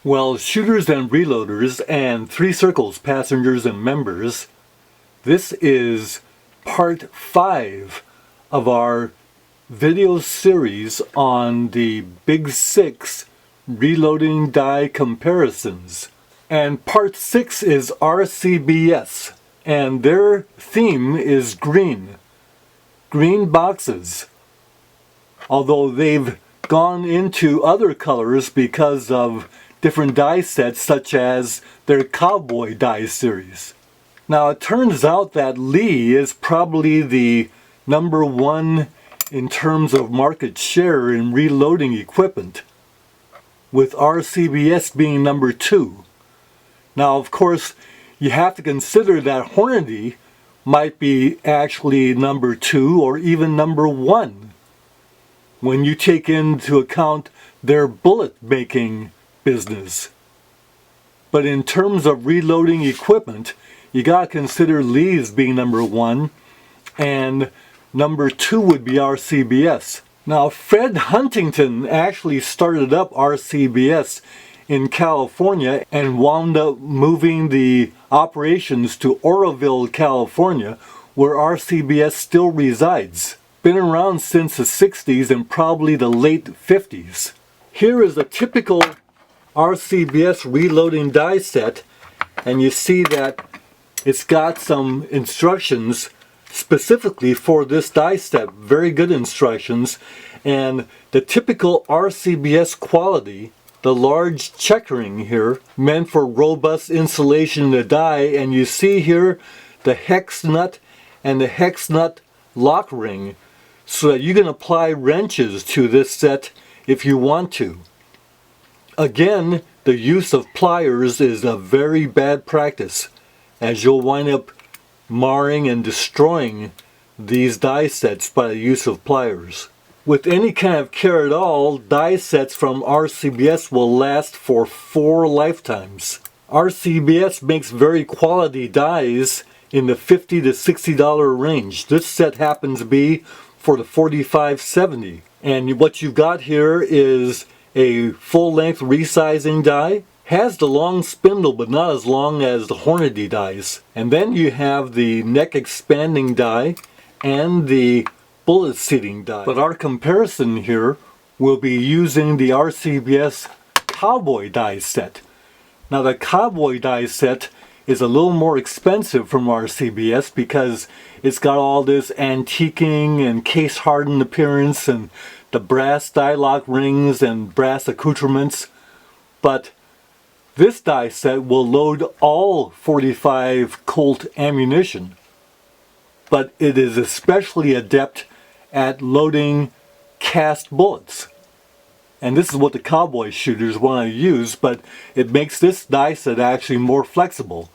Well, shooters and reloaders and 3 circles, passengers and members, this is part 5 of our video series on the Big 6 reloading die comparisons. And part 6 is RCBS, and their theme is green. Green boxes. Although they've gone into other colors because of different die sets, such as their Cowboy die series. Now it turns out that Lee is probably the #1 in terms of market share in reloading equipment, with RCBS being #2. Now of course you have to consider that Hornady might be actually #2 or even #1 when you take into account their bullet making business. But in terms of reloading equipment, you gotta consider Lee's being #1, and #2 would be RCBS. Now Fred Huntington actually started up RCBS in California and wound up moving the operations to Oroville, California, where RCBS still resides. Been around since the 60s and probably the late 50s. Here is a typical RCBS reloading die set, and you see that it's got some instructions specifically for this die set. Very good instructions, and the typical RCBS quality, the large checkering here, meant for robust insulation in the die, and you see here the hex nut and the hex nut lock ring, so that you can apply wrenches to this set if you want to. Again, the use of pliers is a very bad practice, as you'll wind up marring and destroying these die sets by the use of pliers. With any kind of care at all, die sets from RCBS will last for 4 lifetimes. RCBS makes very quality dies in the $50 to $60 range. This set happens to be for the 4570. And what you've got here is a full-length resizing die. Has the long spindle, but not as long as the Hornady dies. And then you have the neck expanding die and the bullet seating die. But our comparison here will be using the RCBS Cowboy die set. Now the Cowboy die set is a little more expensive from RCBS because it's got all this antiquing and case hardened appearance and the brass die lock rings and brass accoutrements. But this die set will load all 45 Colt ammunition, but it is especially adept at loading cast bullets. And this is what the Cowboy shooters want to use, but it makes this die set actually more flexible.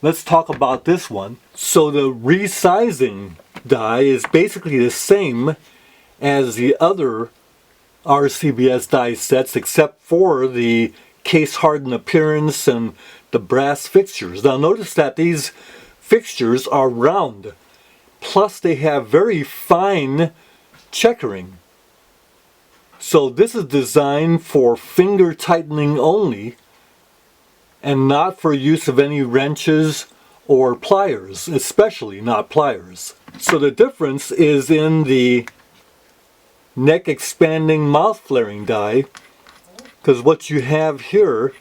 Let's talk about this one. So the resizing die is basically the same as the other RCBS die sets, except for the case hardened appearance and the brass fixtures. Now notice that these fixtures are round, plus they have very fine checkering. So this is designed for finger tightening only and not for use of any wrenches or pliers, especially not pliers. So the difference is in the neck expanding mouth flaring die, because what you have here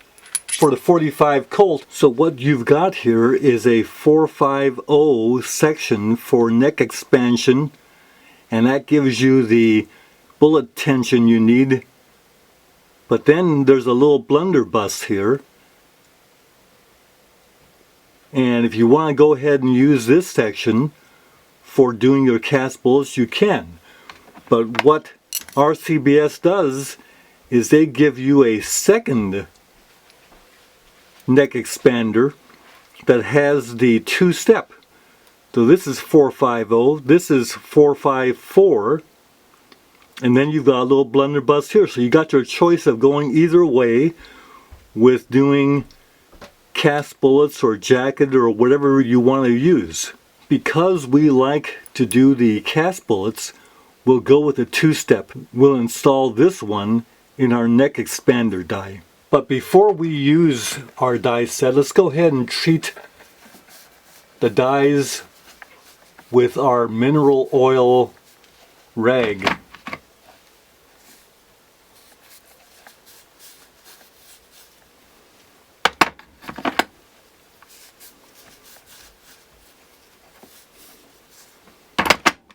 for the 45 Colt, so what you've got here is a 450 section for neck expansion, and that gives you the bullet tension you need. But then there's a little blunderbuss here, and if you want to go ahead and use this section for doing your cast bullets, you can. But what RCBS does is they give you a second neck expander that has the 2-step. So this is 450, this is 454, and then you've got a little blunderbuss here. So you got your choice of going either way with doing cast bullets or jacket or whatever you want to use. Because we like to do the cast bullets, we'll go with a 2-step. We'll install this one in our neck expander die. But before we use our die set, let's go ahead and treat the dies with our mineral oil rag.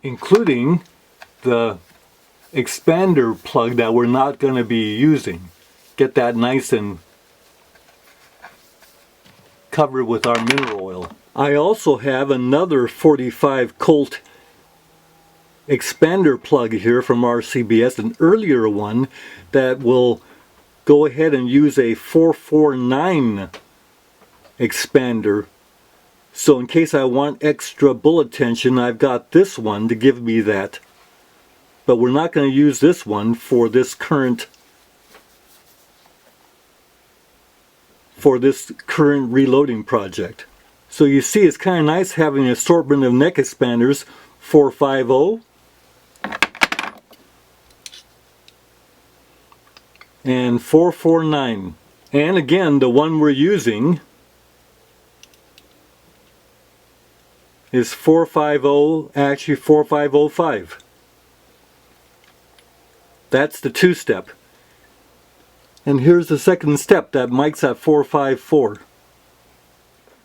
Including the expander plug that we're not going to be using. Get that nice and covered with our mineral oil. I also have another 45 Colt expander plug here from RCBS, an earlier one that will go ahead and use a 449 expander. So in case I want extra bullet tension, I've got this one to give me that. But we're not going to use this one for this current reloading project. So you see, it's kind of nice having an assortment of neck expanders, 450 and 449. And again, the one we're using is 450, actually 4505. That's the two-step. And here's the second step, that mic's at 454.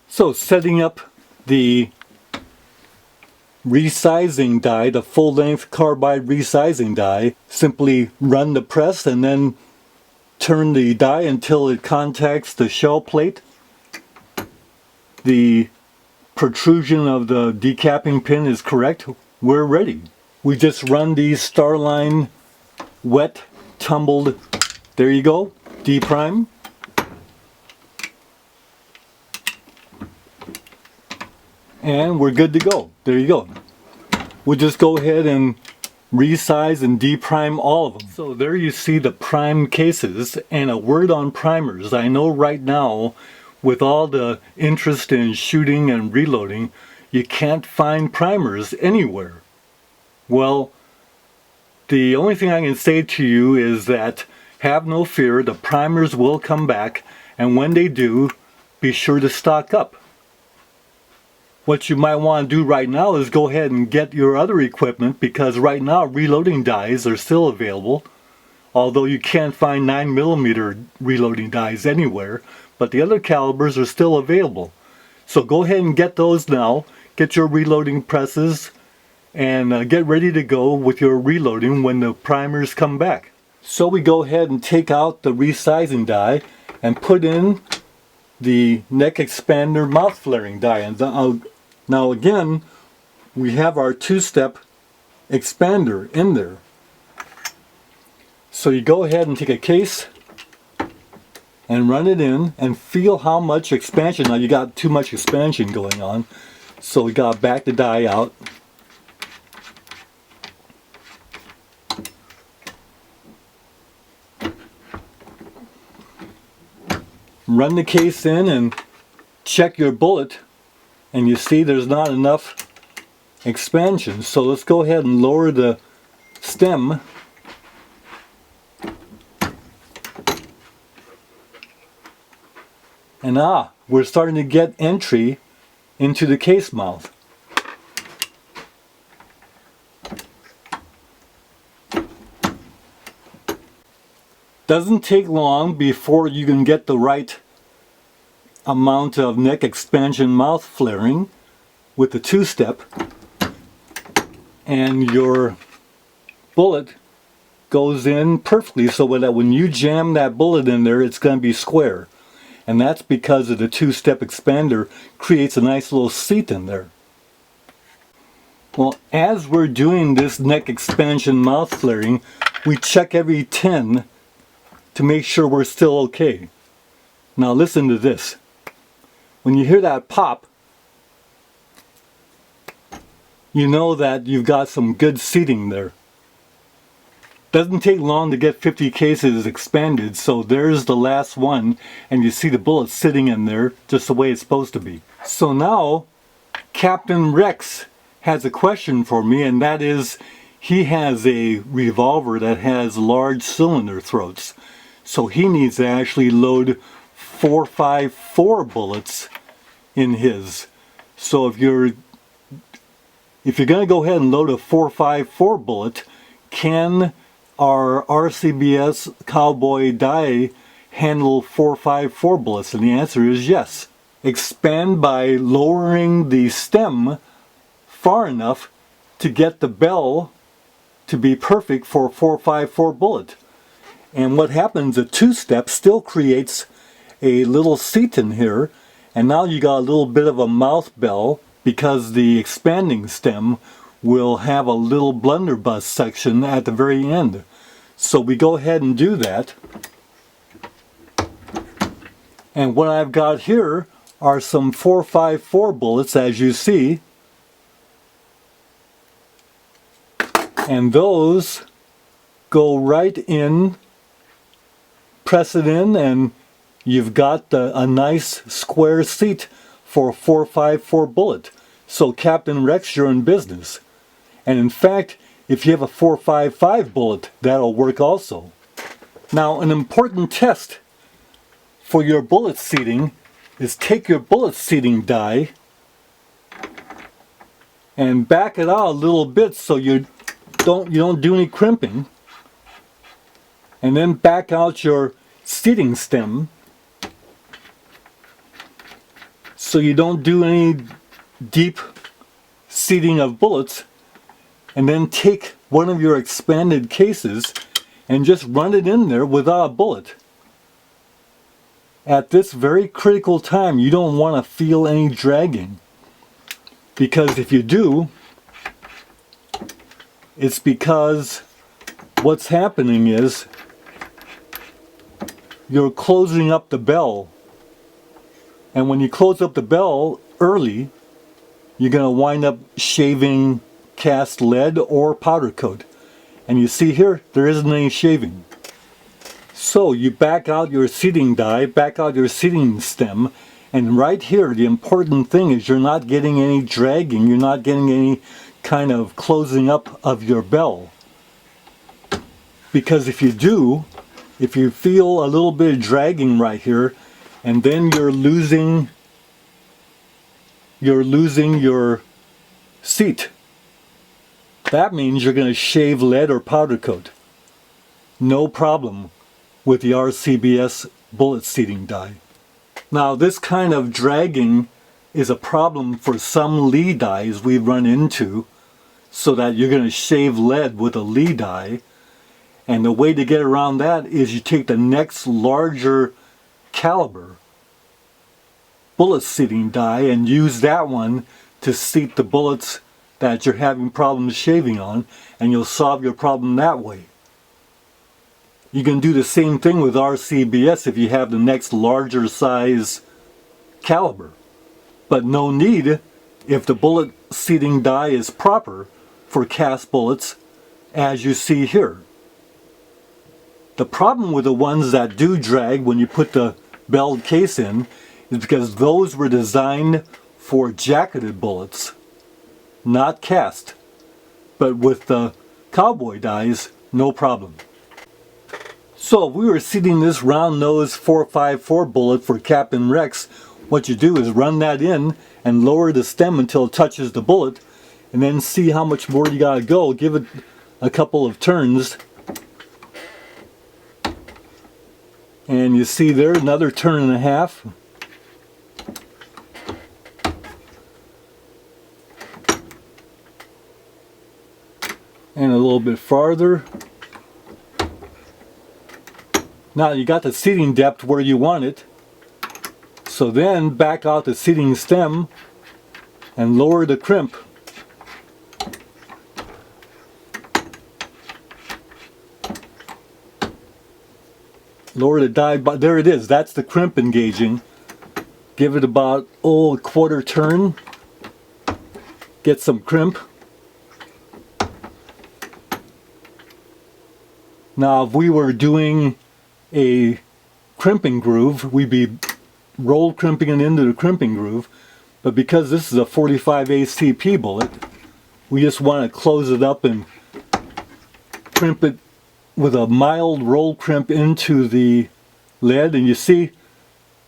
So setting up the resizing die, the full-length carbide resizing die, simply run the press and then turn the die until it contacts the shell plate. The protrusion of the decapping pin is correct. We're ready. We just run these Starline wet, tumbled, there you go, deprime. And we're good to go. There you go. We'll just go ahead and resize and deprime all of them. So there you see the prime cases. And a word on primers. I know right now, with all the interest in shooting and reloading, you can't find primers anywhere. Well, the only thing I can say to you is that have no fear, the primers will come back, and when they do, be sure to stock up. What you might want to do right now is go ahead and get your other equipment, because right now reloading dies are still available, although you can't find 9mm reloading dies anywhere, but the other calibers are still available. So go ahead and get those now, get your reloading presses, and get ready to go with your reloading when the primers come back. So we go ahead and take out the resizing die and put in the neck expander mouth flaring die. And now again, we have our two-step expander in there. So you go ahead and take a case and run it in and feel how much expansion. Now you got too much expansion going on, so we got to back the die out. Run the case in and check your bullet, and you see there's not enough expansion. So let's go ahead and lower the stem. And we're starting to get entry into the case mouth. Doesn't take long before you can get the right amount of neck expansion mouth flaring with the two-step, and your bullet goes in perfectly so that when you jam that bullet in there, it's going to be square. And that's because of the two-step expander creates a nice little seat in there. Well, as we're doing this neck expansion mouth flaring, we check every 10 to make sure we're still okay. Now listen to this. When you hear that pop, you know that you've got some good seating there. Doesn't take long to get 50 cases expanded, so there's the last one, and you see the bullet sitting in there just the way it's supposed to be. So now, Captain Rex has a question for me, and that is, he has a revolver that has large cylinder throats. So he needs to actually load 454 bullets in his. So if you're going to go ahead and load a 454 bullet, can our RCBS Cowboy die handle 454 bullets? And the answer is yes. Expand by lowering the stem far enough to get the bell to be perfect for a 454 bullet. And what happens, a two-step still creates a little seat in here, and now you got a little bit of a mouth bell because the expanding stem will have a little blunderbuss section at the very end. So we go ahead and do that. And what I've got here are some 454 bullets, as you see. And those go right in, press it in, and you've got a nice square seat for a 454 bullet. So Captain Rex, you're in business. And in fact, if you have a 455 bullet, that'll work also. Now, an important test for your bullet seating is take your bullet seating die and back it out a little bit so you don't do any crimping, and then back out your seating stem so you don't do any deep seating of bullets, and then take one of your expanded cases and just run it in there without a bullet. At this very critical time, you don't want to feel any dragging, because if you do, it's because what's happening is you're closing up the bell. And when you close up the bell early, you're going to wind up shaving cast lead or powder coat. And you see here, there isn't any shaving. So you back out your seating die, back out your seating stem, and right here the important thing is you're not getting any dragging, you're not getting any kind of closing up of your bell. Because if you do, if you feel a little bit of dragging right here, and then you're losing your seat, that means you're going to shave lead or powder coat. No problem with the RCBS bullet seating die. Now, this kind of dragging is a problem for some Lee dies we've run into, so that you're going to shave lead with a Lee die. And the way to get around that is you take the next larger caliber bullet seating die and use that one to seat the bullets that you're having problems shaving on, and you'll solve your problem that way. You can do the same thing with RCBS if you have the next larger size caliber. But no need if the bullet seating die is proper for cast bullets, as you see here. The problem with the ones that do drag when you put the belled case in is because those were designed for jacketed bullets, not cast. But with the Cowboy dies, no problem. So if we were seating this round nose 454 bullet for Captain Rex, what you do is run that in and lower the stem until it touches the bullet, and then see how much more you gotta go. Give it a couple of turns. And you see there, another turn and a half. And a little bit farther. Now you got the seating depth where you want it. So then back out the seating stem and lower the crimp. Lower the die, but there it is. That's the crimp engaging. Give it about, a quarter turn. Get some crimp. Now if we were doing a crimping groove, we'd be roll crimping it into the crimping groove. But because this is a 45 ACP bullet, we just want to close it up and crimp it with a mild roll crimp into the lead, and you see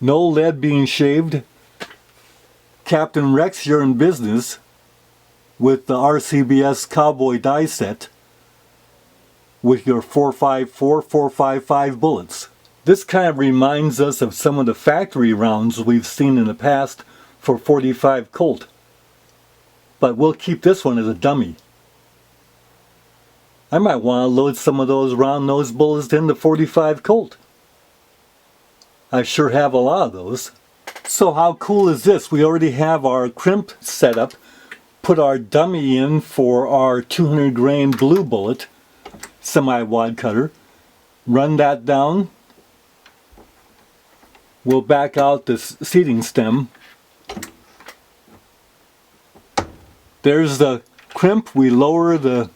no lead being shaved. Captain Rex, you're in business with the RCBS Cowboy die set with your 4.54, 4.55 bullets. This kind of reminds us of some of the factory rounds we've seen in the past for 45 Colt. But we'll keep this one as a dummy. I might want to load some of those round nose bullets into 45 Colt. I sure have a lot of those. So how cool is this? We already have our crimp set up. Put our dummy in for our 200 grain blue bullet semi-wad cutter. Run that down. We'll back out this seating stem. There's the crimp. We lower the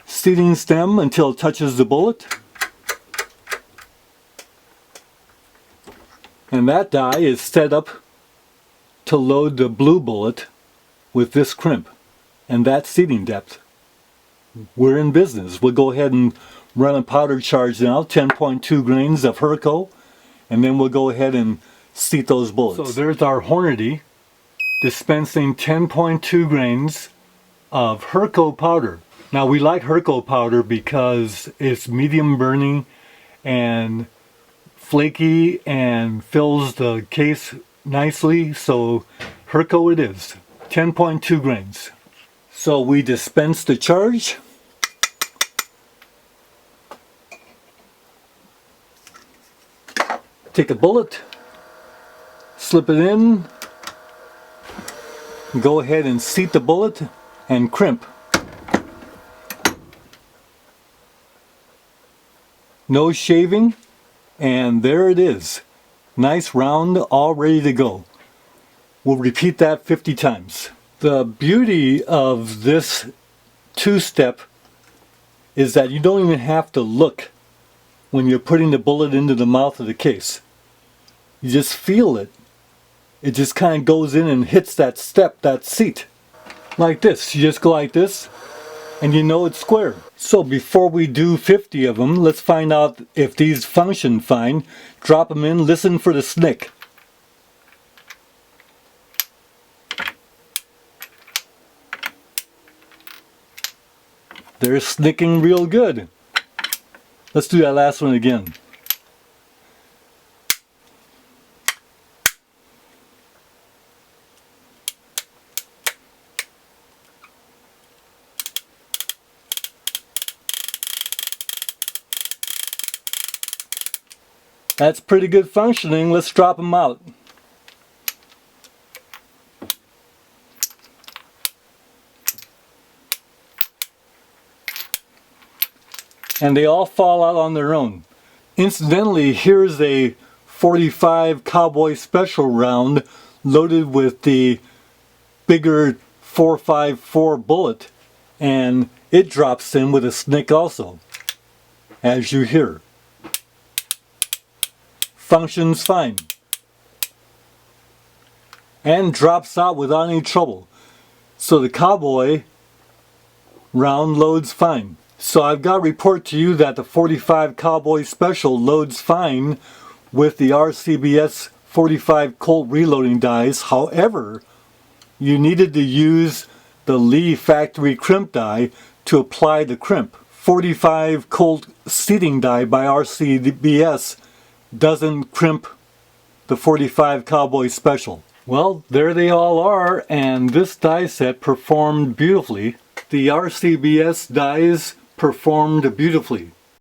seating stem until it touches the bullet. And that die is set up to load the blue bullet with this crimp and that seating depth. We're in business. We'll go ahead and run a powder charge now, 10.2 grains of Herco, and then we'll go ahead and seat those bullets. So there's our Hornady dispensing 10.2 grains of Herco powder. Now we like Herco powder because it's medium burning and flaky and fills the case nicely, so Herco it is. 10.2 grains. So we dispense the charge. Take a bullet, slip it in, go ahead and seat the bullet and crimp. No shaving, and there it is. Nice round, all ready to go. We'll repeat that 50 times. The beauty of this two-step is that you don't even have to look when you're putting the bullet into the mouth of the case. You just feel it. It just kind of goes in and hits that step, that seat. Like this. You just go like this and you know it's square. So before we do 50 of them, let's find out if these function fine. Drop them in, listen for the snick. They're snicking real good. Let's do that last one again. That's pretty good functioning. Let's drop them out. And they all fall out on their own. Incidentally, here's a 45 Cowboy special round loaded with the bigger 4.54 bullet, and it drops in with a snick also, as you hear. Functions fine. And drops out without any trouble. So the Cowboy round loads fine. So I've got to report to you that the 45 Cowboy Special loads fine with the RCBS 45 Colt reloading dies. However, you needed to use the Lee factory crimp die to apply the crimp. 45 Colt seating die by RCBS doesn't crimp the 45 Cowboy Special. Well, there they all are, and this die set performed beautifully. The RCBS dies performed beautifully.